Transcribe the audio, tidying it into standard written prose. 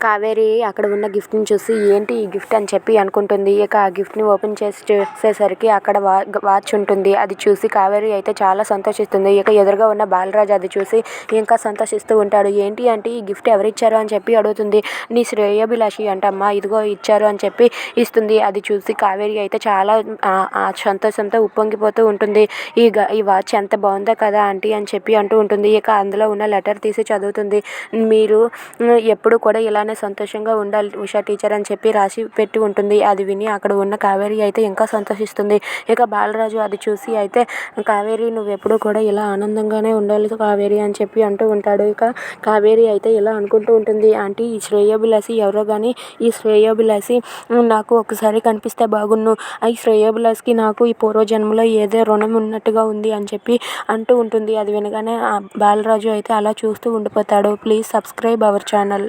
కావేరి అక్కడ ఉన్న గిఫ్ట్ని చూసి ఏంటి ఈ గిఫ్ట్ అని చెప్పి అనుకుంటుంది. ఇక ఆ గిఫ్ట్ని ఓపెన్ చేసి చూసేసరికి అక్కడ వాచ్ ఉంటుంది. అది చూసి కావేరి అయితే చాలా సంతోషిస్తుంది. ఇక ఎదురుగా ఉన్న బాలరాజు అది చూసి ఇంకా సంతోషిస్తూ ఉంటాడు. ఏంటి అంటే ఈ గిఫ్ట్ ఎవరిచ్చారు అని చెప్పి అడుగుతుంది. నీ శ్రేయోభిలాషి అంటమ్మా, ఇదిగో ఇచ్చారు అని చెప్పి ఇస్తుంది. అది చూసి కావేరి అయితే చాలా సంతోషంతో ఉప్పొంగిపోతూ ఉంటుంది. ఈ వాచ్ ఎంత బాగుందో కదా ఆంటీ అని చెప్పి అంటూ ఉంటుంది. ఇక అందులో ఉన్న లెటర్ తీసి చదువుతుంది. మీరు ఎప్పుడు కూడా ఇలానే సంతోషంగా ఉండాలి ఉషా టీచర్ అని చెప్పి రాసి పెట్టి ఉంటుంది. అది విని అక్కడ ఉన్న కావేరి అయితే ఇంకా సంతోషిస్తుంది. ఇక బాలరాజు అది చూసి అయితే కావేరి నువ్వు ఎప్పుడు కూడా ఇలా ఆనందంగానే ఉండాలి కావేరి అని చెప్పి అంటూ ఉంటాడు. ఇక కావేరి అయితే ఇలా అనుకుంటూ ఉంటుంది. ఆంటీ ఈ శ్రేయోభిలాషి ఎవరో కానీ ఈ శ్రేయోభిలాషి నాకు ఒకసారి కనిపిస్తే బాగున్ను. ఈ శ్రేయోభిలాషికి నాకు ఈ పూర్వజన్మలో ఏదో రుణం ఉన్నట్టుగా ఉంది అని చెప్పి అంటూ ఉంటుంది. అది వినగానే బాలరాజు అయితే అలా చూస్తూ ఉండిపోతాడు. Please subscribe our channel.